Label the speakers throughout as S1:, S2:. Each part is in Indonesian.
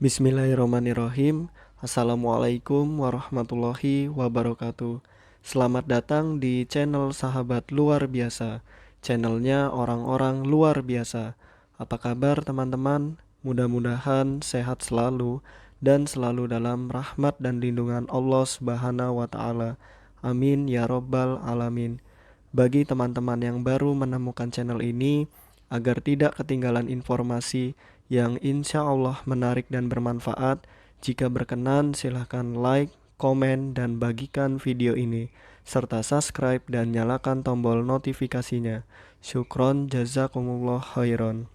S1: Bismillahirrahmanirrahim. Assalamualaikum warahmatullahi wabarakatuh. Selamat datang di channel Sahabat Luar Biasa. Channelnya orang-orang luar biasa. Apa kabar teman-teman? Mudah-mudahan sehat selalu dan selalu dalam rahmat dan lindungan Allah Subhanahu wa taala. Amin ya robbal alamin. Bagi teman-teman yang baru menemukan channel ini, agar tidak ketinggalan informasi yang insya Allah menarik dan bermanfaat, jika berkenan silahkan like, komen, dan bagikan video ini, serta subscribe dan nyalakan tombol notifikasinya. Syukron jazakumullah khairan.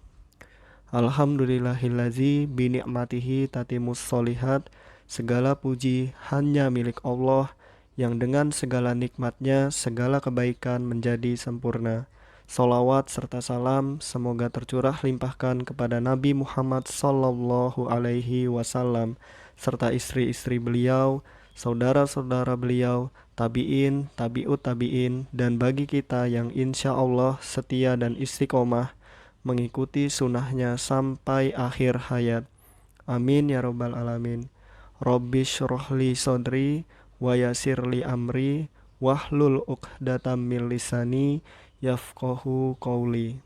S1: Alhamdulillahillazi bini'matihi tatimus solihat. Segala puji hanya milik Allah, yang dengan segala nikmatnya segala kebaikan menjadi sempurna. Salawat serta salam semoga tercurah limpahkan kepada Nabi Muhammad Sallallahu Alaihi Wasallam serta istri-istri beliau, saudara-saudara beliau, tabi'in, tabi'ut tabi'in, dan bagi kita yang insya Allah setia dan istiqomah mengikuti sunnahnya sampai akhir hayat. Amin ya robbal alamin. Rabbi syrohli sodri wa yasirli amri wahlul uqdatam min lisani yafqahu qawli.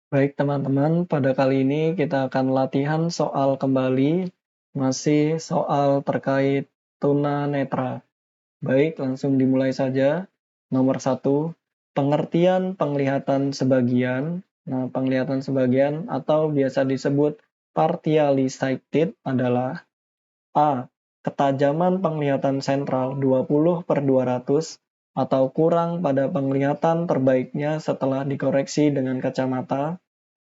S2: Baik teman-teman, pada kali ini kita akan latihan soal kembali, masih soal terkait tunanetra. Baik, langsung dimulai saja. Nomor 1, pengertian penglihatan sebagian. Nah, penglihatan sebagian atau biasa disebut partially sighted adalah A. Ketajaman penglihatan sentral 20/200 atau kurang pada penglihatan terbaiknya setelah dikoreksi dengan kacamata.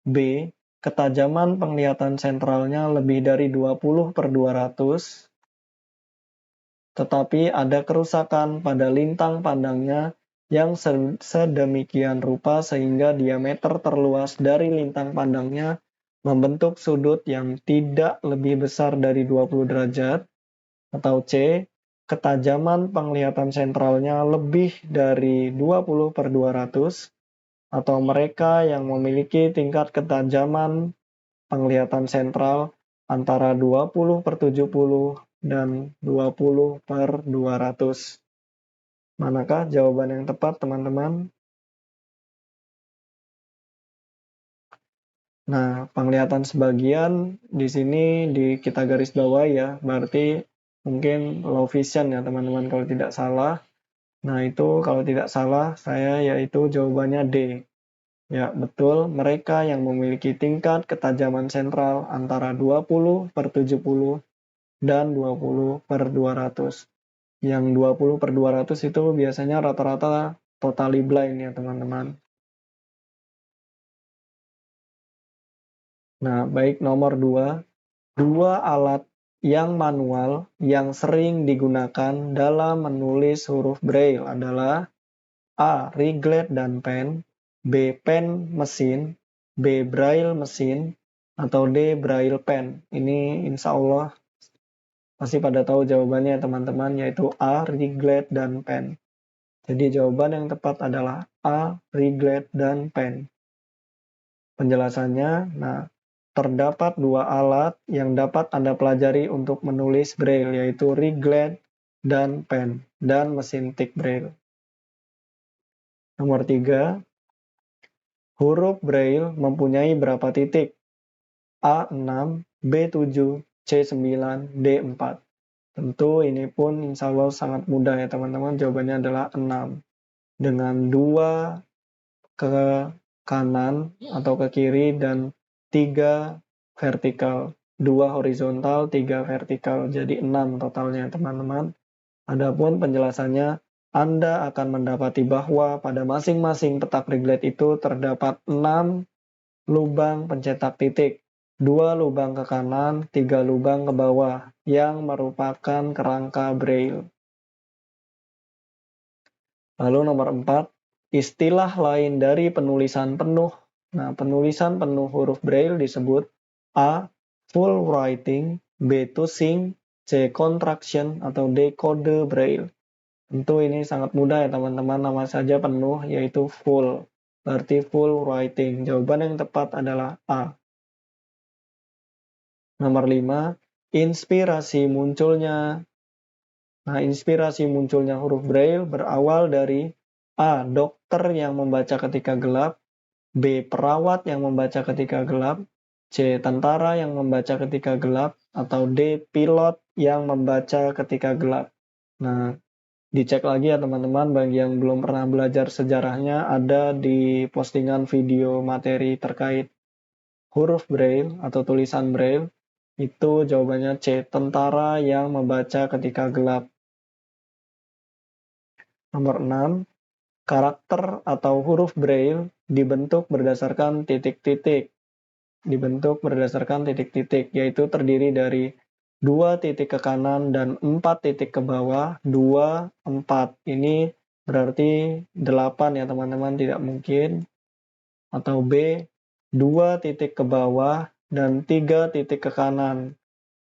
S2: B. Ketajaman penglihatan sentralnya lebih dari 20/200, tetapi ada kerusakan pada lintang pandangnya yang sedemikian rupa sehingga diameter terluas dari lintang pandangnya membentuk sudut yang tidak lebih besar dari 20 derajat. Atau C. Ketajaman penglihatan sentralnya lebih dari 20/200 atau mereka yang memiliki tingkat ketajaman penglihatan sentral antara 20/70 dan 20/200. Manakah jawaban yang tepat, teman-teman? Nah, penglihatan sebagian di sini kita garis bawah ya, berarti mungkin low vision ya teman-teman kalau tidak salah. Nah, itu kalau tidak salah saya yaitu jawabannya D. Ya, betul, mereka yang memiliki tingkat ketajaman sentral antara 20/70 dan 20/200. Yang 20/200 itu biasanya rata-rata totally blind ya teman-teman. Nah, baik, nomor 2. Dua alat yang manual yang sering digunakan dalam menulis huruf Braille adalah A. Riglet dan pen, B. Pen mesin, B. Braille mesin, atau D. Braille pen. Ini insya Allah pasti pada tahu jawabannya teman-teman, yaitu A. Riglet dan pen. Jadi jawaban yang tepat adalah A. Riglet dan pen. Penjelasannya, nah, terdapat dua alat yang dapat Anda pelajari untuk menulis Braille, yaitu Riglet dan pen, dan mesin tik Braille. Nomor 3, huruf Braille mempunyai berapa titik? A6, B7, C9, D4. Tentu ini pun insya Allah sangat mudah ya teman-teman, jawabannya adalah 6. Dengan 2 ke kanan atau ke kiri dan 3 vertikal, 2 horizontal, 3 vertikal, jadi 6 totalnya teman-teman. Adapun penjelasannya, Anda akan mendapati bahwa pada masing-masing petak Riglet itu terdapat 6 lubang pencetak titik, 2 lubang ke kanan, 3 lubang ke bawah, yang merupakan kerangka Braille. Lalu nomor 4, istilah lain dari penulisan penuh. Nah, penulisan penuh huruf Braille disebut A. Full writing, B. Tusing, C. Contraction, atau D. Kode Braille. Tentu ini sangat mudah ya teman-teman, nama saja penuh yaitu full. berarti full writing. Jawaban yang tepat adalah A. Nomor 5, inspirasi munculnya. Nah, inspirasi munculnya huruf Braille berawal dari A. Dokter yang membaca ketika gelap, B. Perawat yang membaca ketika gelap, C. Tentara yang membaca ketika gelap, atau D. Pilot yang membaca ketika gelap. Nah, dicek lagi ya teman-teman, bagi yang belum pernah belajar sejarahnya, ada di postingan video materi terkait huruf Braille atau tulisan Braille. Itu jawabannya C. Tentara yang membaca ketika gelap. Nomor 6. Karakter atau huruf Braille dibentuk berdasarkan titik-titik. Yaitu terdiri dari 2 titik ke kanan dan 4 titik ke bawah. 2, 4. Ini berarti 8 ya teman-teman, tidak mungkin. Atau B, 2 titik ke bawah dan 3 titik ke kanan.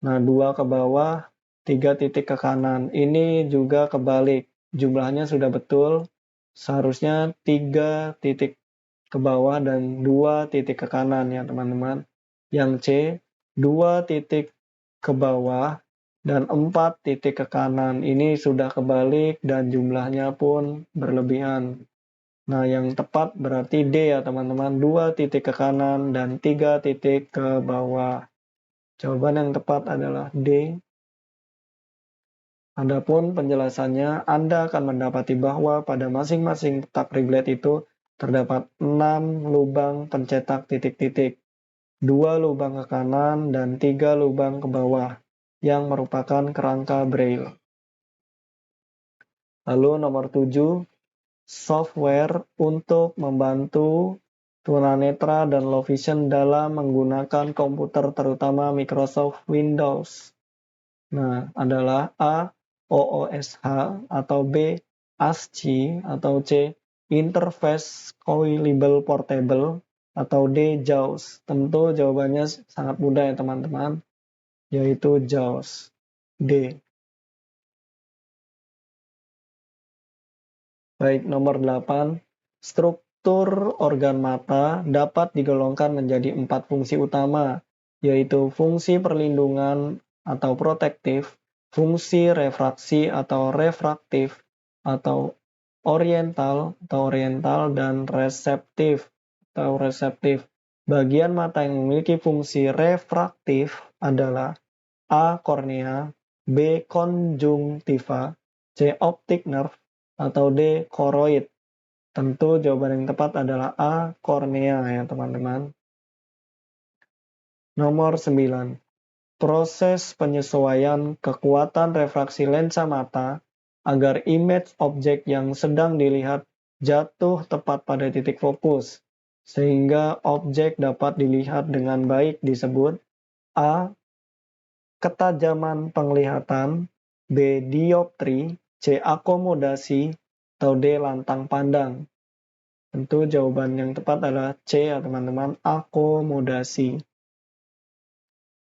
S2: Nah, 2 ke bawah, 3 titik ke kanan. Ini juga kebalik. Jumlahnya sudah betul. Seharusnya 3 titik ke bawah dan 2 titik ke kanan ya teman-teman. Yang C, 2 titik ke bawah dan 4 titik ke kanan. Ini sudah kebalik dan jumlahnya pun berlebihan. Nah, yang tepat berarti D ya teman-teman. 2 titik ke kanan dan 3 titik ke bawah. Jawaban yang tepat adalah D. Adapun penjelasannya, Anda akan mendapati bahwa pada masing-masing petak Riglet itu terdapat 6 lubang pencetak titik-titik, 2 lubang ke kanan dan 3 lubang ke bawah, yang merupakan kerangka Braille. Lalu nomor 7, software untuk membantu tunanetra dan low vision dalam menggunakan komputer terutama Microsoft Windows. Nah, adalah A. OOSH, atau B. ASCII, atau C. Interface Coilable Portable, atau D. JAWS. Tentu jawabannya sangat mudah ya teman-teman, yaitu JAWS. D. Baik, nomor 8. Struktur organ mata dapat digolongkan menjadi 4 fungsi utama, yaitu fungsi perlindungan atau protektif, fungsi refraksi atau refraktif, atau oriental dan reseptif atau reseptif. Bagian mata yang memiliki fungsi refraktif adalah A. Kornea, B. Konjungtiva, C. Optic nerve, atau D. Koroid. Tentu jawaban yang tepat adalah A. Kornea ya teman-teman. Nomor 9. Proses penyesuaian kekuatan refraksi lensa mata agar image objek yang sedang dilihat jatuh tepat pada titik fokus, sehingga objek dapat dilihat dengan baik disebut A. Ketajaman penglihatan, B. Dioptri, C. Akomodasi, atau D. Lantang pandang. Tentu jawaban yang tepat adalah C ya teman-teman, akomodasi.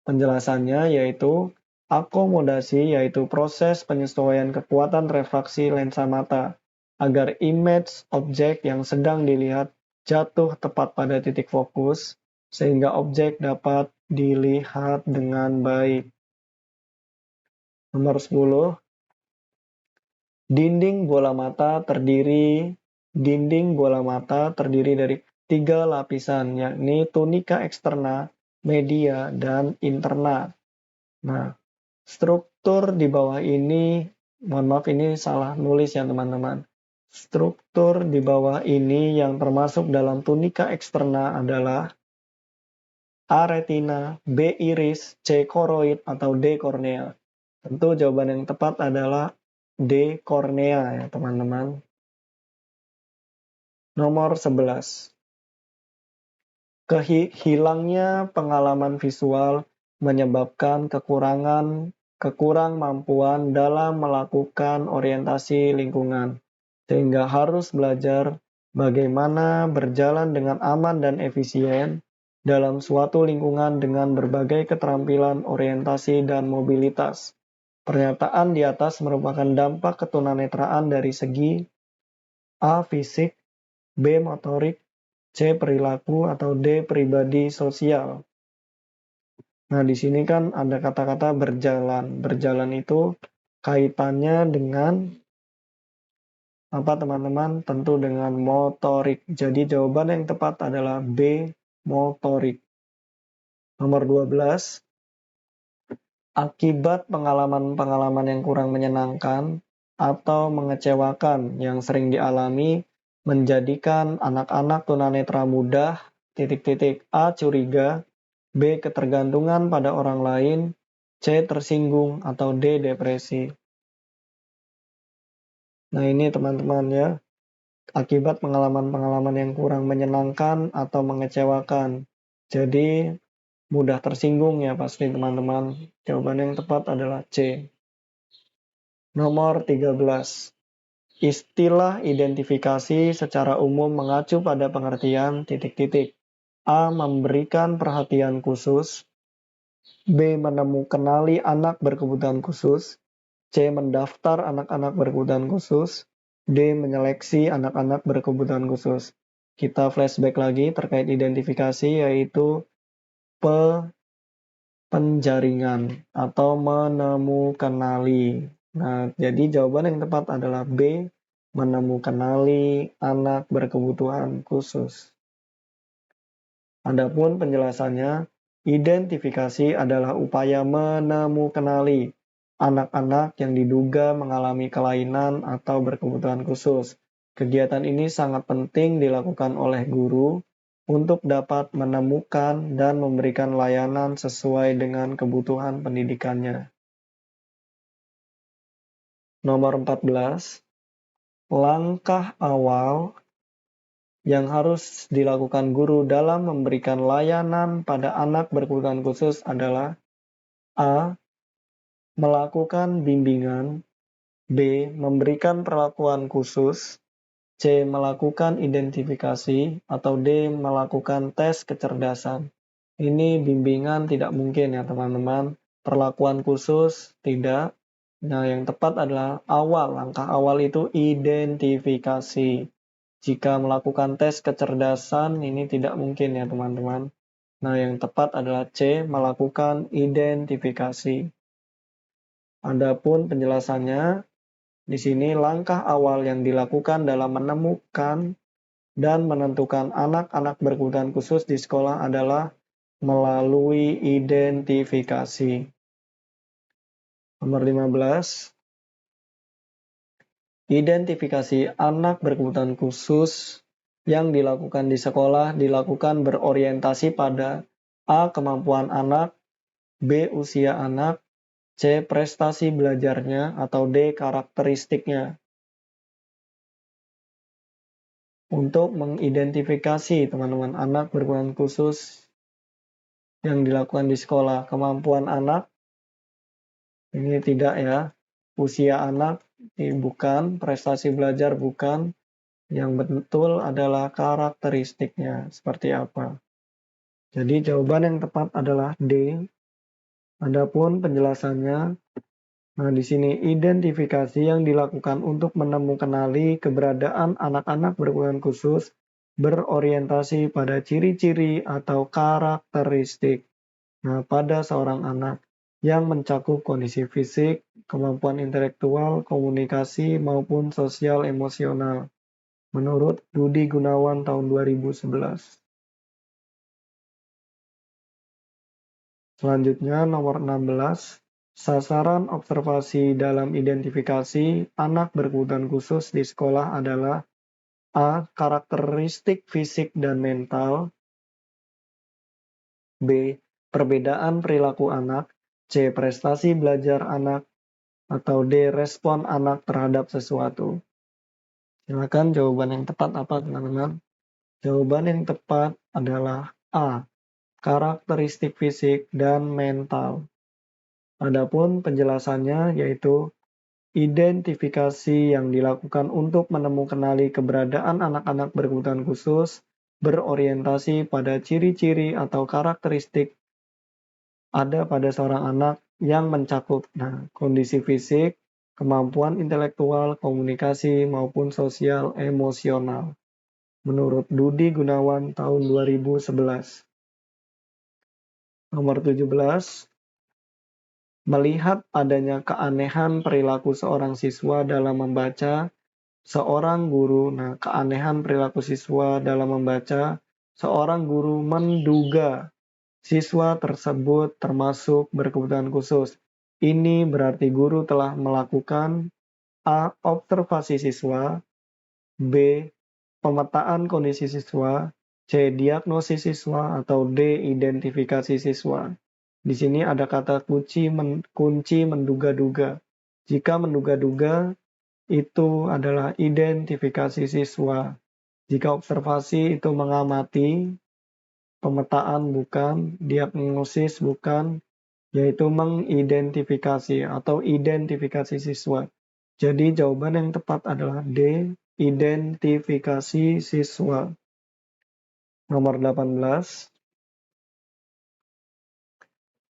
S2: Penjelasannya yaitu akomodasi yaitu proses penyesuaian kekuatan refraksi lensa mata agar image objek yang sedang dilihat jatuh tepat pada titik fokus sehingga objek dapat dilihat dengan baik. Nomor 10. Dinding bola mata terdiri dari 3 lapisan, yakni tunika eksterna, media, dan interna. Nah, struktur di bawah ini, mohon maaf ini salah nulis ya teman-teman. Struktur di bawah ini yang termasuk dalam tunika eksterna adalah A. Retina, B. Iris, C. Koroid, atau D. Kornea. Tentu jawaban yang tepat adalah D. Kornea ya teman-teman. Nomor 11. Hilangnya pengalaman visual menyebabkan kekurangmampuan dalam melakukan orientasi lingkungan, sehingga harus belajar bagaimana berjalan dengan aman dan efisien dalam suatu lingkungan dengan berbagai keterampilan orientasi dan mobilitas. Pernyataan di atas merupakan dampak ketunanetraan dari segi A. Fisik, B. Motorik, C. Perilaku, atau D. Pribadi sosial. Nah, di sini kan ada kata-kata berjalan. Berjalan itu kaitannya dengan apa, teman-teman? Tentu dengan motorik. Jadi jawaban yang tepat adalah B. Motorik. Nomor 12. Akibat pengalaman-pengalaman yang kurang menyenangkan atau mengecewakan yang sering dialami menjadikan anak-anak tunanetra mudah A. Curiga, B. Ketergantungan pada orang lain, C. Tersinggung, atau D. Depresi. Nah, ini teman-teman ya, akibat pengalaman-pengalaman yang kurang menyenangkan atau mengecewakan. Jadi, mudah tersinggung ya pasti teman-teman. Jawaban yang tepat adalah C. Nomor 13. Istilah identifikasi secara umum mengacu pada pengertian A. Memberikan perhatian khusus, B. Menemukanali anak berkebutuhan khusus, C. Mendaftar anak-anak berkebutuhan khusus, D. Menyeleksi anak-anak berkebutuhan khusus. Kita flashback lagi terkait identifikasi, yaitu penjaringan atau menemukanali. Nah, jadi jawaban yang tepat adalah B. Menemukanali anak berkebutuhan khusus. Adapun penjelasannya, identifikasi adalah upaya menemukanali anak-anak yang diduga mengalami kelainan atau berkebutuhan khusus. Kegiatan ini sangat penting dilakukan oleh guru untuk dapat menemukan dan memberikan layanan sesuai dengan kebutuhan pendidikannya. Nomor 14. Langkah awal yang harus dilakukan guru dalam memberikan layanan pada anak berkebutuhan khusus adalah A. Melakukan bimbingan, B. Memberikan perlakuan khusus, C. Melakukan identifikasi, atau D. Melakukan tes kecerdasan. Ini bimbingan tidak mungkin ya teman-teman. Perlakuan khusus tidak. Nah, yang tepat adalah langkah awal itu identifikasi. Jika melakukan tes kecerdasan, ini tidak mungkin ya teman-teman. Nah, yang tepat adalah C. Melakukan identifikasi. Adapun penjelasannya, di sini langkah awal yang dilakukan dalam menemukan dan menentukan anak-anak berkebutuhan khusus di sekolah adalah melalui identifikasi. Nomor 15. Identifikasi anak berkebutuhan khusus yang dilakukan di sekolah dilakukan berorientasi pada A. Kemampuan anak, B. Usia anak, C. Prestasi belajarnya, atau D. Karakteristiknya. Untuk mengidentifikasi teman-teman anak berkebutuhan khusus yang dilakukan di sekolah, kemampuan anak ini tidak ya, usia anak ini bukan, prestasi belajar bukan, yang betul adalah karakteristiknya seperti apa. Jadi jawaban yang tepat adalah D. Adapun penjelasannya, nah di sini identifikasi yang dilakukan untuk menemukanali keberadaan anak-anak berkebutuhan khusus berorientasi pada ciri-ciri atau karakteristik. Nah, pada seorang anak yang mencakup kondisi fisik, kemampuan intelektual, komunikasi, maupun sosial emosional. Menurut Rudi Gunawan tahun 2011. Selanjutnya nomor 16. Sasaran observasi dalam identifikasi anak berkebutuhan khusus di sekolah adalah A. Karakteristik fisik dan mental, B. Perbedaan perilaku anak, C. Prestasi belajar anak, atau D. Respon anak terhadap sesuatu. Silakan jawaban yang tepat apa teman-teman? Jawaban yang tepat adalah A. Karakteristik fisik dan mental. Adapun penjelasannya yaitu identifikasi yang dilakukan untuk menemukanali keberadaan anak-anak berkebutuhan khusus berorientasi pada ciri-ciri atau karakteristik ada pada seorang anak yang mencakup kondisi fisik, kemampuan intelektual, komunikasi, maupun sosial emosional. menurut Dudi Gunawan tahun 2011. Nomor 17, melihat adanya keanehan perilaku seorang siswa dalam membaca, seorang guru, keanehan perilaku siswa dalam membaca, seorang guru menduga siswa tersebut termasuk berkebutuhan khusus. Ini berarti guru telah melakukan A. Observasi siswa, B. Pemetaan kondisi siswa, C. Diagnosis siswa, atau D. Identifikasi siswa. Di sini ada kata kunci menduga-duga. Jika menduga-duga, itu adalah identifikasi siswa. Jika observasi itu mengamati, pemetaan bukan, diagnosis bukan, yaitu mengidentifikasi atau identifikasi siswa. Jadi jawaban yang tepat adalah D, identifikasi siswa. Nomor 18,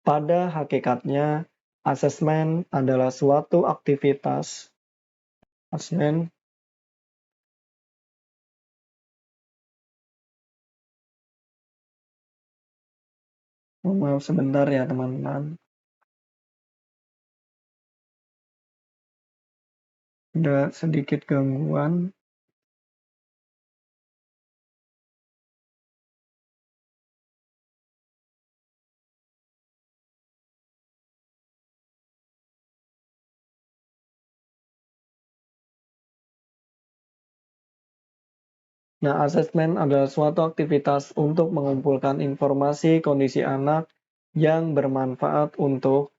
S2: pada hakikatnya asesmen adalah suatu aktivitas. Asesmen maaf sebentar ya teman-teman. Ada sedikit gangguan. Asesmen adalah suatu aktivitas untuk mengumpulkan informasi kondisi anak yang bermanfaat untuk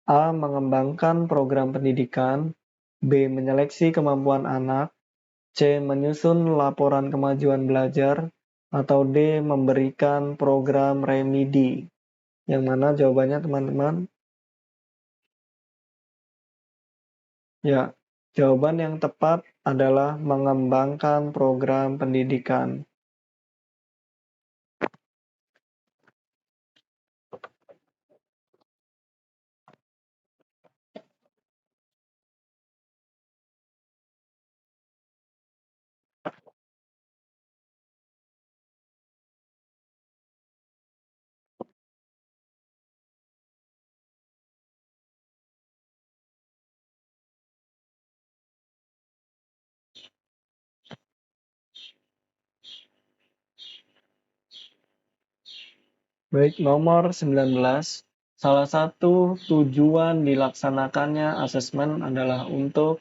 S2: A. Mengembangkan program pendidikan, B. Menyeleksi kemampuan anak, C. Menyusun laporan kemajuan belajar, atau D. Memberikan program remedi. Yang mana jawabannya teman-teman? Ya, jawaban yang tepat adalah mengembangkan program pendidikan. Baik, nomor 19. Salah satu tujuan dilaksanakannya asesmen adalah untuk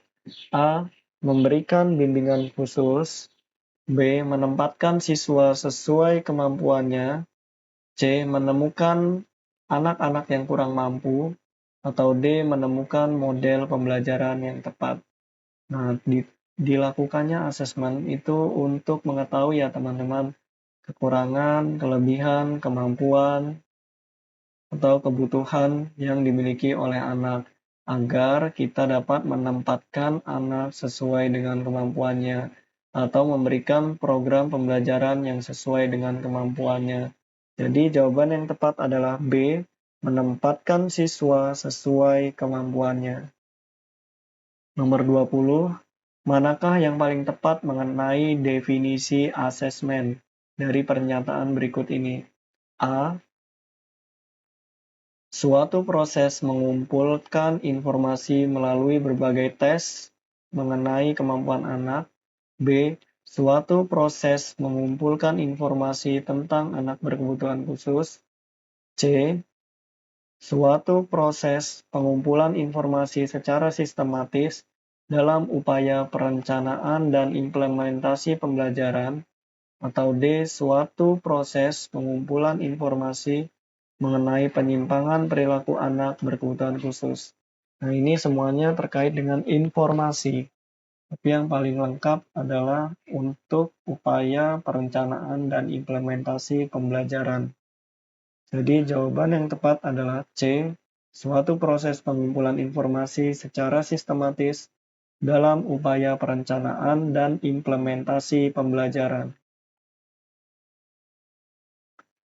S2: A. Memberikan bimbingan khusus, B. Menempatkan siswa sesuai kemampuannya, C. Menemukan anak-anak yang kurang mampu, atau D. Menemukan model pembelajaran yang tepat. Dilakukannya asesmen itu untuk mengetahui ya teman-teman, kekurangan, kelebihan, kemampuan, atau kebutuhan yang dimiliki oleh anak, agar kita dapat menempatkan anak sesuai dengan kemampuannya, atau memberikan program pembelajaran yang sesuai dengan kemampuannya. Jadi jawaban yang tepat adalah B, menempatkan siswa sesuai kemampuannya. Nomor 20, manakah yang paling tepat mengenai definisi asesmen dari pernyataan berikut ini? A. Suatu proses mengumpulkan informasi melalui berbagai tes mengenai kemampuan anak. B. Suatu proses mengumpulkan informasi tentang anak berkebutuhan khusus. C. Suatu proses pengumpulan informasi secara sistematis dalam upaya perencanaan dan implementasi pembelajaran, atau D. Suatu proses pengumpulan informasi mengenai penyimpangan perilaku anak berkebutuhan khusus. Ini semuanya terkait dengan informasi, tapi yang paling lengkap adalah untuk upaya perencanaan dan implementasi pembelajaran. Jadi jawaban yang tepat adalah C, suatu proses pengumpulan informasi secara sistematis dalam upaya perencanaan dan implementasi pembelajaran.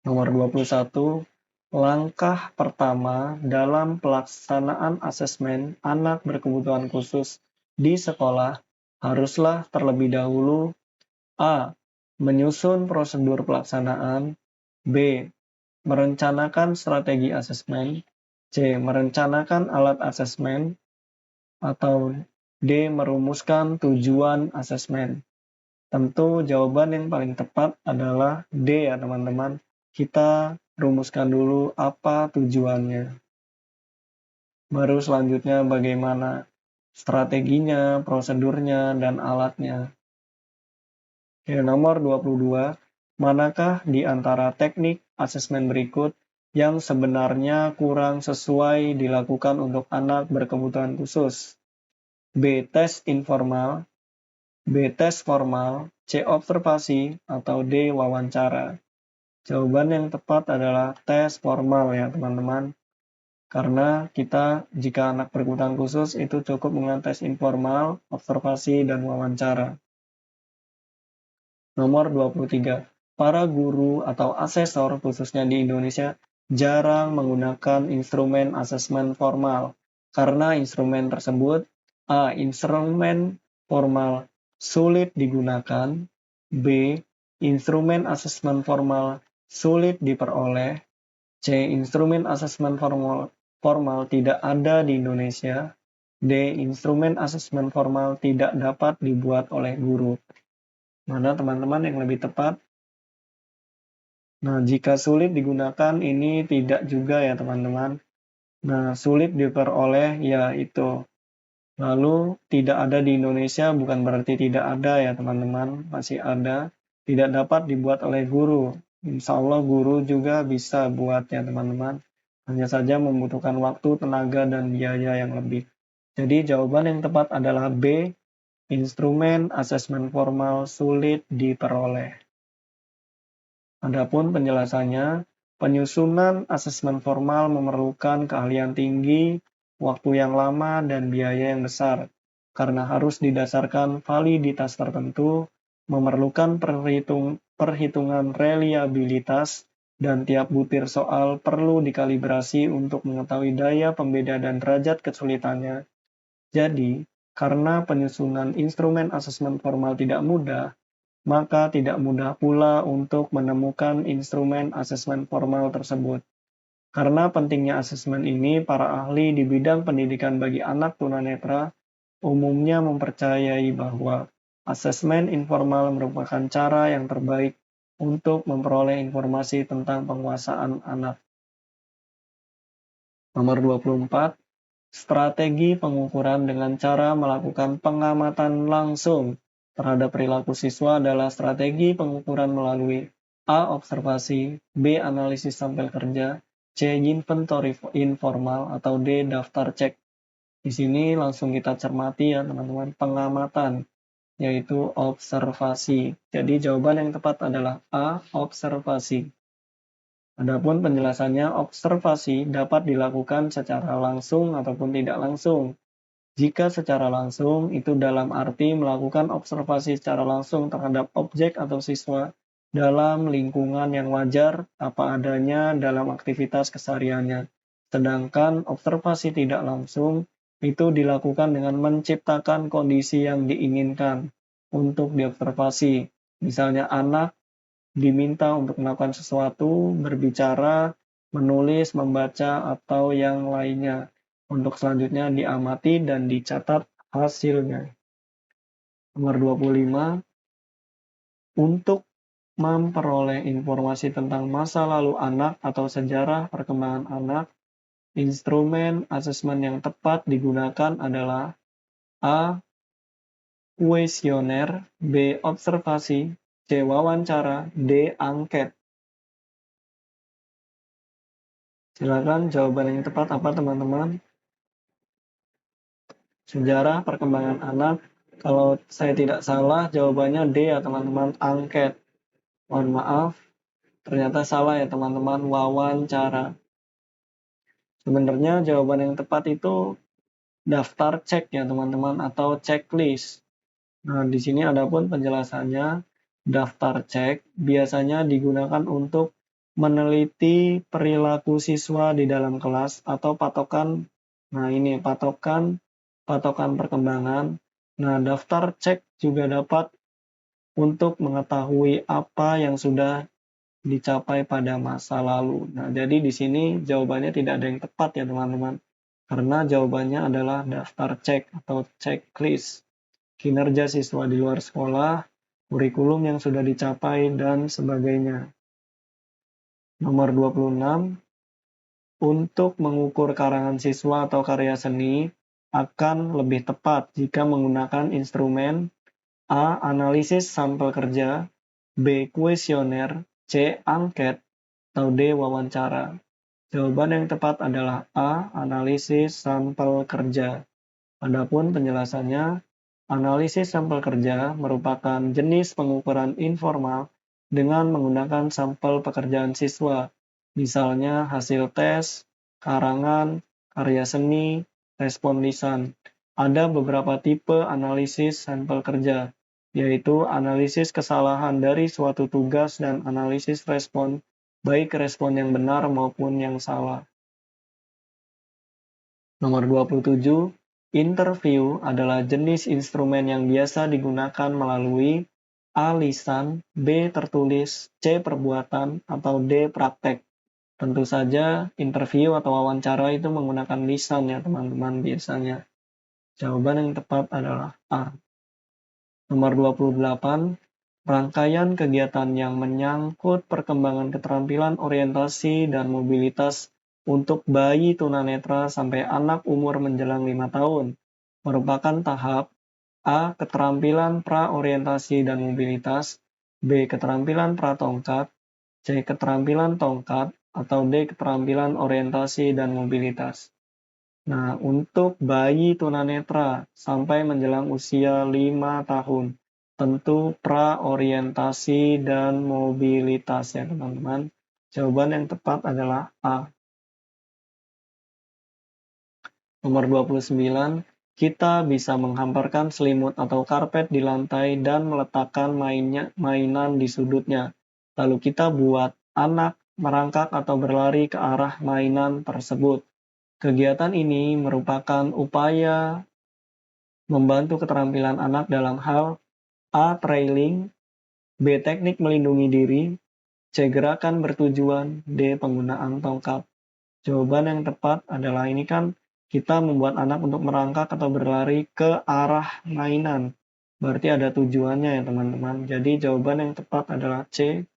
S2: Nomor 21, langkah pertama dalam pelaksanaan asesmen anak berkebutuhan khusus di sekolah haruslah terlebih dahulu A. menyusun prosedur pelaksanaan, B. merencanakan strategi asesmen, C. merencanakan alat asesmen, atau D. merumuskan tujuan asesmen. Tentu jawaban yang paling tepat adalah D ya teman-teman. Kita rumuskan dulu apa tujuannya. Baru selanjutnya bagaimana strateginya, prosedurnya, dan alatnya. Oke, nomor 22. Manakah di antara teknik asesmen berikut yang sebenarnya kurang sesuai dilakukan untuk anak berkebutuhan khusus? B. Tes informal, B. Tes formal, C. Observasi, atau D. Wawancara. Jawaban yang tepat adalah tes formal ya teman-teman. Karena kita jika anak berkebutuhan khusus itu cukup dengan tes informal, observasi, dan wawancara. Nomor 23. Para guru atau asesor khususnya di Indonesia jarang menggunakan instrumen asesmen formal karena instrumen tersebut A. Instrumen formal sulit digunakan, B. Instrumen asesmen formal sulit diperoleh, C. Instrumen asesmen formal tidak ada di Indonesia, D. Instrumen asesmen formal tidak dapat dibuat oleh guru. Mana teman-teman yang lebih tepat? Nah, jika sulit digunakan ini tidak juga ya teman-teman. Nah, sulit diperoleh ya itu. Lalu tidak ada di Indonesia bukan berarti tidak ada ya teman-teman. Masih ada. Tidak dapat dibuat oleh guru. Insya Allah guru juga bisa buat ya teman-teman. Hanya saja membutuhkan waktu, tenaga, dan biaya yang lebih. Jadi jawaban yang tepat adalah B. Instrumen asesmen formal sulit diperoleh. Adapun penjelasannya, penyusunan asesmen formal memerlukan keahlian tinggi, waktu yang lama, dan biaya yang besar, karena harus didasarkan validitas tertentu, memerlukan perhitungan reliabilitas, dan tiap butir soal perlu dikalibrasi untuk mengetahui daya pembeda dan derajat kesulitannya. Jadi, karena penyusunan instrumen asesmen formal tidak mudah, maka tidak mudah pula untuk menemukan instrumen asesmen formal tersebut. Karena pentingnya asesmen ini, para ahli di bidang pendidikan bagi anak tunanetra umumnya mempercayai bahwa asesmen informal merupakan cara yang terbaik untuk memperoleh informasi tentang penguasaan anak. Nomor 24. Strategi pengukuran dengan cara melakukan pengamatan langsung terhadap perilaku siswa adalah strategi pengukuran melalui A. Observasi, B. Analisis sampel kerja, C. Inventory informal, atau D. Daftar cek. Di sini langsung kita cermati ya teman-teman, pengamatan, yaitu observasi. Jadi jawaban yang tepat adalah A. Observasi. Adapun penjelasannya, observasi dapat dilakukan secara langsung ataupun tidak langsung. Jika secara langsung, itu dalam arti melakukan observasi secara langsung terhadap objek atau siswa dalam lingkungan yang wajar apa adanya dalam aktivitas kesehariannya. Sedangkan observasi tidak langsung itu dilakukan dengan menciptakan kondisi yang diinginkan untuk diobservasi. Misalnya anak diminta untuk melakukan sesuatu, berbicara, menulis, membaca, atau yang lainnya. Untuk selanjutnya diamati dan dicatat hasilnya. Nomor 25, untuk memperoleh informasi tentang masa lalu anak atau sejarah perkembangan anak, instrumen asesmen yang tepat digunakan adalah A. Kuesioner, B. Observasi, C. Wawancara, D. Angket. Silakan jawaban yang tepat apa teman-teman? Sejarah perkembangan anak. Kalau saya tidak salah jawabannya D ya teman-teman, angket. Mohon maaf, ternyata salah ya teman-teman, wawancara. Sebenarnya jawaban yang tepat itu daftar cek ya teman-teman, atau checklist. Nah, di sini ada pun penjelasannya. Daftar cek biasanya digunakan untuk meneliti perilaku siswa di dalam kelas atau patokan. Nah, ini patokan perkembangan. Nah, daftar cek juga dapat untuk mengetahui apa yang sudah dicapai pada masa lalu. Nah, jadi di sini jawabannya tidak ada yang tepat ya teman-teman. Karena jawabannya adalah daftar cek atau checklist kinerja siswa di luar sekolah, kurikulum yang sudah dicapai, dan sebagainya. Nomor 26, untuk mengukur karangan siswa atau karya seni akan lebih tepat jika menggunakan instrumen A. Analisis sampel kerja, B. Kuesioner, C. Angket, atau D. Wawancara. Jawaban yang tepat adalah A. Analisis sampel kerja. Adapun penjelasannya, analisis sampel kerja merupakan jenis pengukuran informal dengan menggunakan sampel pekerjaan siswa, misalnya hasil tes, karangan, karya seni, respon lisan. Ada beberapa tipe analisis sampel kerja, yaitu analisis kesalahan dari suatu tugas dan analisis respon, baik respon yang benar maupun yang salah. Nomor 27, interview adalah jenis instrumen yang biasa digunakan melalui A. Lisan, B. Tertulis, C. Perbuatan, atau D. Praktek. Tentu saja interview atau wawancara itu menggunakan lisan ya teman-teman biasanya. Jawaban yang tepat adalah A. Nomor 28, rangkaian kegiatan yang menyangkut perkembangan keterampilan orientasi dan mobilitas untuk bayi tunanetra sampai anak umur menjelang 5 tahun merupakan tahap A. Keterampilan pra-orientasi dan mobilitas, B. Keterampilan pra-tongkat, C. Keterampilan tongkat, atau D. Keterampilan orientasi dan mobilitas. Nah, untuk bayi tunanetra sampai menjelang usia 5 tahun, tentu pra-orientasi dan mobilitas ya teman-teman. Jawaban yang tepat adalah A. Nomor 29, kita bisa menghamparkan selimut atau karpet di lantai dan meletakkan mainan di sudutnya. Lalu kita buat anak merangkak atau berlari ke arah mainan tersebut. Kegiatan ini merupakan upaya membantu keterampilan anak dalam hal A. Trailing, B. Teknik melindungi diri, C. Gerakan bertujuan, D. Penggunaan tongkat. Jawaban yang tepat adalah ini kan kita membuat anak untuk merangkak atau berlari ke arah mainan. Berarti ada tujuannya ya teman-teman. Jadi jawaban yang tepat adalah C.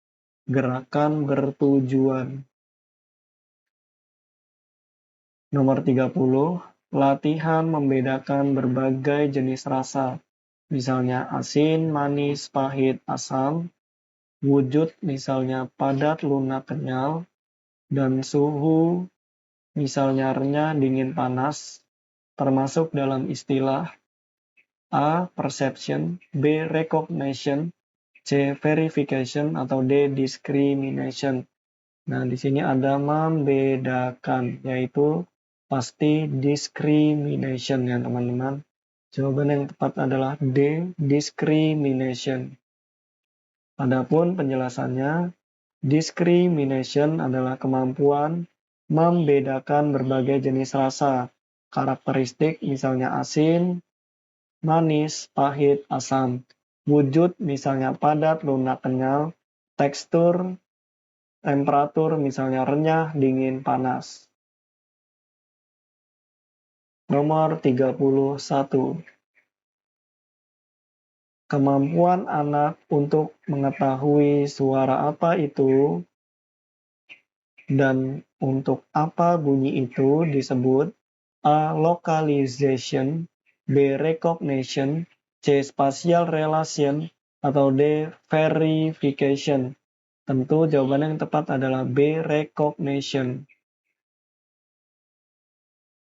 S2: Gerakan bertujuan. Nomor 30, latihan membedakan berbagai jenis rasa. Misalnya asin, manis, pahit, asam. Wujud misalnya padat, lunak, kenyal. Dan suhu misalnya renyah, dingin, panas. Termasuk dalam istilah A. Perception, B. Recognition, C. Verification, atau D. Discrimination. Nah, di sini ada membedakan, yaitu pasti discrimination ya teman-teman. Jawaban yang tepat adalah D. Discrimination. Adapun penjelasannya, discrimination adalah kemampuan membedakan berbagai jenis rasa, karakteristik misalnya asin, manis, pahit, asam, wujud misalnya padat, lunak, kenyal, tekstur, temperatur misalnya renyah, dingin, panas. Nomor 31. Kemampuan anak untuk mengetahui suara apa itu dan untuk apa bunyi itu disebut A. Localization, B. Recognition, C. Spatial relation, atau D. Verification. Tentu jawaban yang tepat adalah B. Recognition.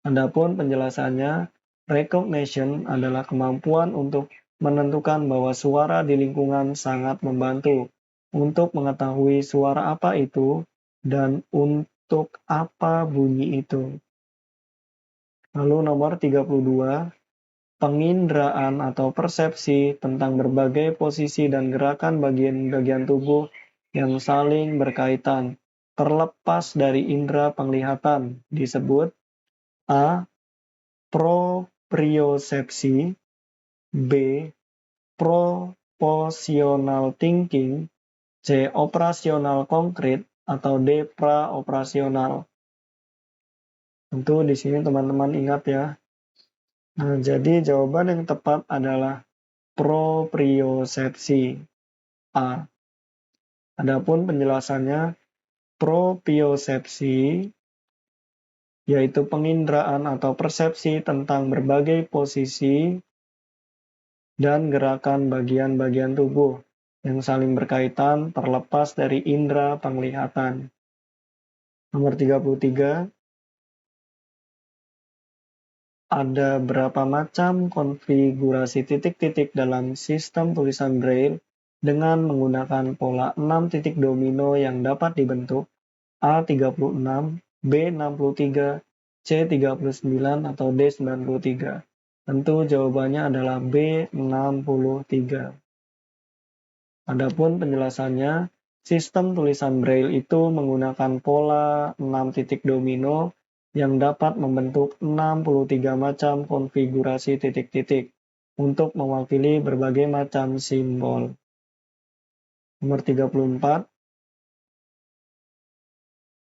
S2: Adapun penjelasannya, recognition adalah kemampuan untuk menentukan bahwa suara di lingkungan sangat membantu untuk mengetahui suara apa itu dan untuk apa bunyi itu. Lalu nomor 32, penginderaan atau persepsi tentang berbagai posisi dan gerakan bagian-bagian tubuh yang saling berkaitan, terlepas dari indera penglihatan, disebut A. Propriosepsi, B. positional thinking, C. Operasional konkret, atau D. Praoperasional. Tentu di sini teman-teman ingat ya. Nah, jadi jawaban yang tepat adalah propriosepsi A. Adapun penjelasannya, propriosepsi yaitu penginderaan atau persepsi tentang berbagai posisi dan gerakan bagian-bagian tubuh yang saling berkaitan terlepas dari indera penglihatan. Nomor 33, ada berapa macam konfigurasi titik-titik dalam sistem tulisan Braille dengan menggunakan pola 6 titik domino yang dapat dibentuk? A. 36, B. 63, C. 39, atau D. 93. Tentu jawabannya adalah B. 63. Adapun penjelasannya, sistem tulisan Braille itu menggunakan pola 6 titik domino yang dapat membentuk 63 macam konfigurasi titik-titik untuk mewakili berbagai macam simbol. Nomor 34.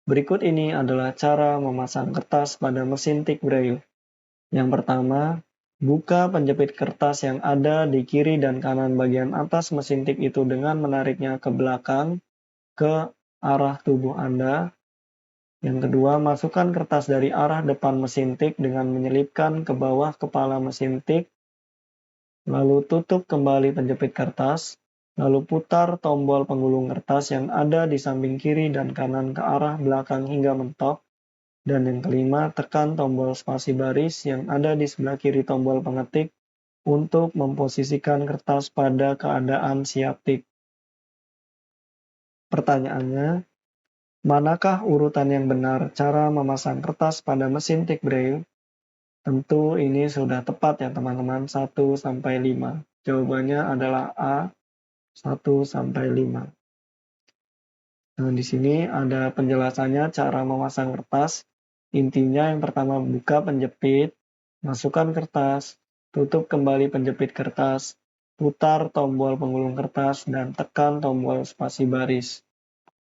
S2: Berikut ini adalah cara memasang kertas pada mesin tik Braille. Yang pertama, buka penjepit kertas yang ada di kiri dan kanan bagian atas mesin tik itu dengan menariknya ke belakang ke arah tubuh Anda. Yang kedua, masukkan kertas dari arah depan mesin tik dengan menyelipkan ke bawah kepala mesin tik, lalu tutup kembali penjepit kertas, lalu putar tombol penggulung kertas yang ada di samping kiri dan kanan ke arah belakang hingga mentok. Dan yang kelima, tekan tombol spasi baris yang ada di sebelah kiri tombol pengetik untuk memposisikan kertas pada keadaan siap tik. Pertanyaannya, manakah urutan yang benar cara memasang kertas pada mesin tik Braille? Tentu ini sudah tepat ya teman-teman, 1 sampai 5. Jawabannya adalah A, 1 sampai 5. Nah, di sini ada penjelasannya cara memasang kertas. Intinya yang pertama, buka penjepit, masukkan kertas, tutup kembali penjepit kertas, putar tombol penggulung kertas, dan tekan tombol spasi baris.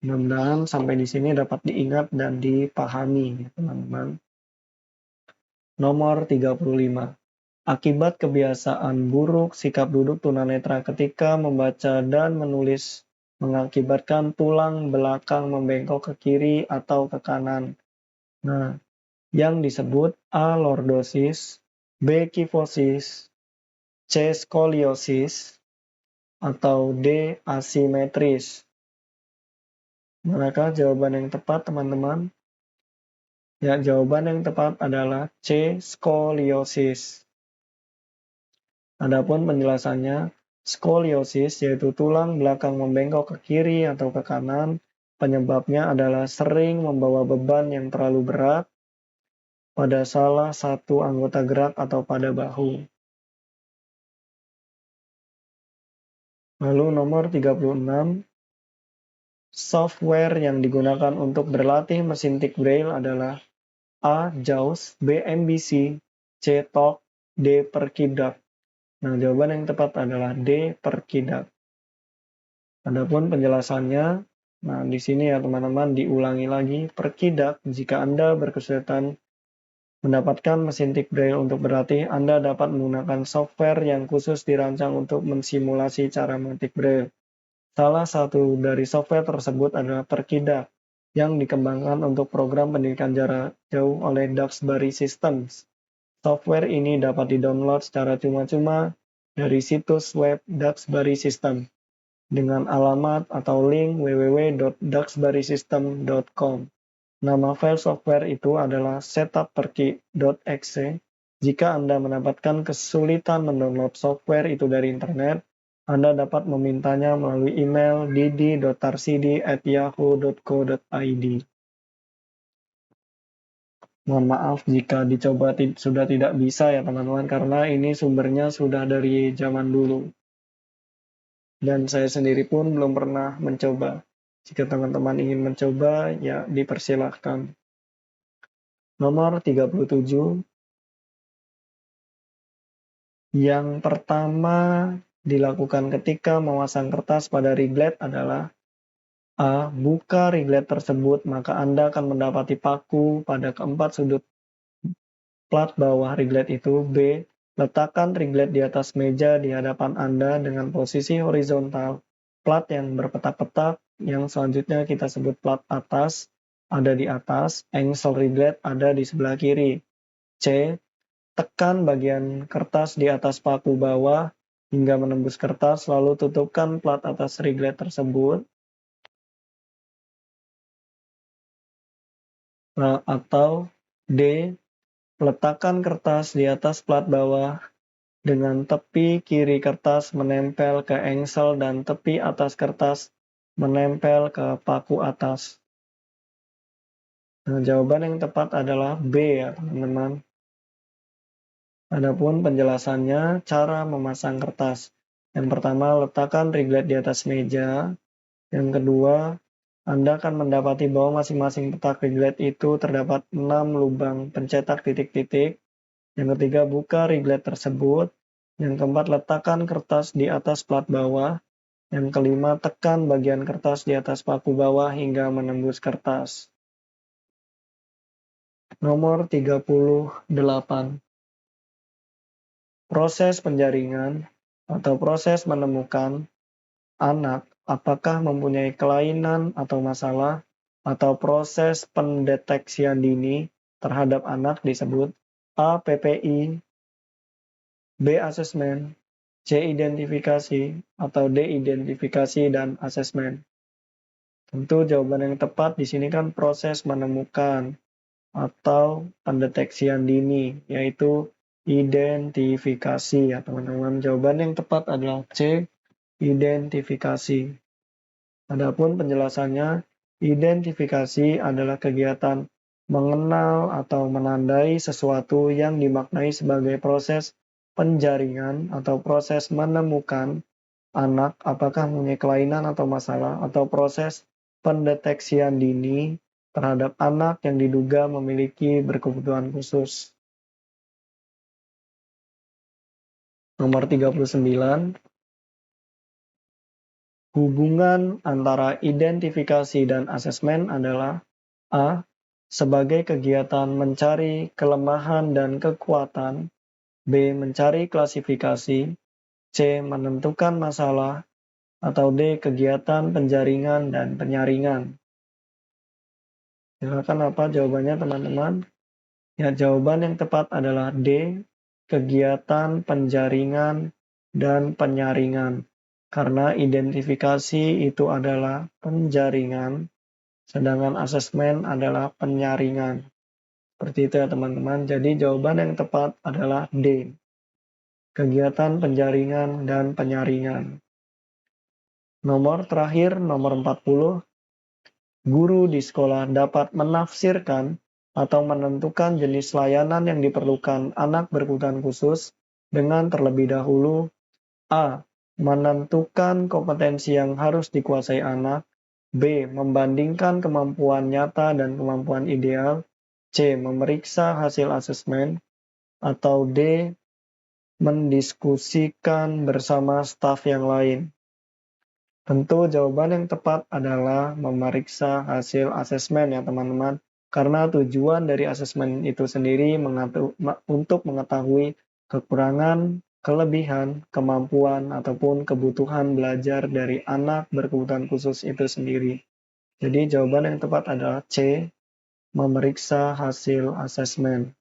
S2: Mudah-mudahan sampai di sini dapat diingat dan dipahami, teman-teman. Nomor 35. Akibat kebiasaan buruk sikap duduk tunanetra ketika membaca dan menulis mengakibatkan tulang belakang membengkok ke kiri atau ke kanan. Nah, yang disebut A. Lordosis, B. Kifosis, C. Skoliosis, atau D. Asimetris. Manakah jawaban yang tepat, teman-teman? Ya, jawaban yang tepat adalah C. Skoliosis. Adapun penjelasannya, skoliosis yaitu tulang belakang membengkok ke kiri atau ke kanan. Penyebabnya adalah sering membawa beban yang terlalu berat pada salah satu anggota gerak atau pada bahu. Lalu nomor 36, software yang digunakan untuk berlatih mesin tik Braille adalah A. JAWS, B. MBC, C. TalK, D. Perkidak. Nah, jawaban yang tepat adalah D. Perkidak. Adapun penjelasannya, nah di sini ya teman-teman diulangi lagi, Perkidak jika Anda berkesulitan mendapatkan mesin tik Braille untuk berlatih, Anda dapat menggunakan software yang khusus dirancang untuk mensimulasi cara mengetik Braille. Salah satu dari software tersebut adalah Perkidak, yang dikembangkan untuk program pendidikan jarak jauh oleh Duxbury Systems. Software ini dapat di-download secara cuma-cuma dari situs web Duxbury System dengan alamat atau link www.duxburysystem.com. Nama file software itu adalah setupperky.exe. Jika Anda mendapatkan kesulitan mendownload software itu dari internet, Anda dapat memintanya melalui email didi.tarsidi@yahoo.co.id. Mohon maaf jika dicoba sudah tidak bisa ya teman-teman, karena ini sumbernya sudah dari zaman dulu. Dan saya sendiri pun belum pernah mencoba. Jika teman-teman ingin mencoba, ya dipersilahkan. Nomor 37. Yang pertama, dilakukan ketika memasang kertas pada riglet adalah: A. Buka riglet tersebut, maka Anda akan mendapati paku pada keempat sudut plat bawah riglet itu. B. Letakkan riglet di atas meja di hadapan Anda dengan posisi horizontal. Plat yang berpetak-petak, yang selanjutnya kita sebut plat atas, ada di atas, engsel riglet ada di sebelah kiri. C. Tekan bagian kertas di atas paku bawah hingga menembus kertas, lalu tutupkan plat atas riglet tersebut. Atau D. Letakkan kertas di atas plat bawah dengan tepi kiri kertas menempel ke engsel dan tepi atas kertas menempel ke paku atas. Nah, jawaban yang tepat adalah B ya teman-teman. Adapun penjelasannya, cara memasang kertas. Yang pertama, letakkan riglet di atas meja. Yang kedua, Anda akan mendapati bahwa masing-masing petak riglet itu terdapat 6 lubang pencetak titik-titik. Yang ketiga, buka riglet tersebut. Yang keempat, letakkan kertas di atas plat bawah. Yang kelima, tekan bagian kertas di atas paku bawah hingga menembus kertas. Nomor 38. Proses penjaringan atau proses menemukan anak apakah mempunyai kelainan atau masalah, atau proses pendeteksian dini terhadap anak disebut A. PPI, B. Asesmen, C. Identifikasi, atau D. Identifikasi dan asesmen. Tentu jawaban yang tepat di sini kan proses menemukan atau pendeteksian dini, yaitu identifikasi ya teman-teman. Jawaban yang tepat adalah C. Identifikasi. Adapun penjelasannya, identifikasi adalah kegiatan mengenal atau menandai sesuatu yang dimaknai sebagai proses penjaringan atau proses menemukan anak apakah mempunyai kelainan atau masalah, atau proses pendeteksian dini terhadap anak yang diduga memiliki berkebutuhan khusus. Nomor 39. Hubungan antara identifikasi dan asesmen adalah A. Sebagai kegiatan mencari kelemahan dan kekuatan. B. Mencari klasifikasi. C. Menentukan masalah. Atau D. Kegiatan penjaringan dan penyaringan. Silakan apa jawabannya teman-teman? Ya, jawaban yang tepat adalah D. Kegiatan penjaringan dan penyaringan. Karena identifikasi itu adalah penjaringan, sedangkan asesmen adalah penyaringan. Seperti itu ya teman-teman. Jadi jawaban yang tepat adalah D. Kegiatan penjaringan dan penyaringan. Nomor terakhir, nomor 40. Guru di sekolah dapat menafsirkan atau menentukan jenis layanan yang diperlukan anak berkebutuhan khusus dengan terlebih dahulu: A. Menentukan kompetensi yang harus dikuasai anak. B. Membandingkan kemampuan nyata dan kemampuan ideal. C. Memeriksa hasil asesmen. Atau D. Mendiskusikan bersama staf yang lain. Tentu jawaban yang tepat adalah memeriksa hasil asesmen ya teman-teman. Karena tujuan dari asesmen itu sendiri untuk mengetahui kekurangan, kelebihan, kemampuan, ataupun kebutuhan belajar dari anak berkebutuhan khusus itu sendiri. Jadi jawaban yang tepat adalah C. Memeriksa hasil asesmen.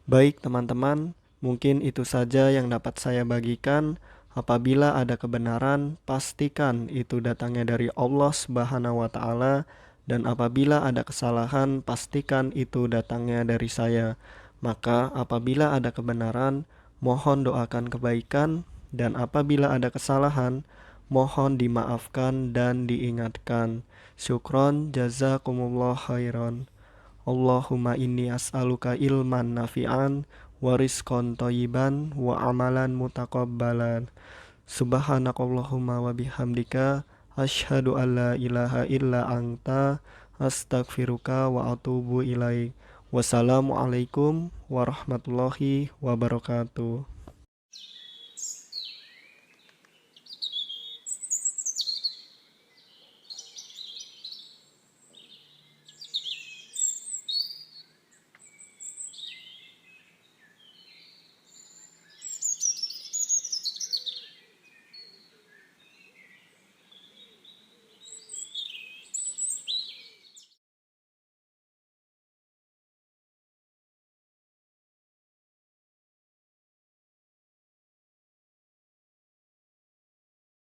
S1: Baik teman-teman, mungkin itu saja yang dapat saya bagikan. Apabila ada kebenaran, pastikan itu datangnya dari Allah Subhanahu wa taala, dan apabila ada kesalahan, pastikan itu datangnya dari saya. Maka apabila ada kebenaran, mohon doakan kebaikan, dan apabila ada kesalahan, mohon dimaafkan dan diingatkan. Syukron jazakumullah khairan. Allahumma inni as'aluka ilman nafi'an wa rizqan thayyiban wa amalan mutaqabbalan. Subhanakallahumma wa bihamdika asyhadu an la ilaha illa anta astaghfiruka wa atubu ilaik. Wassalamualaikum warahmatullahi wabarakatuh.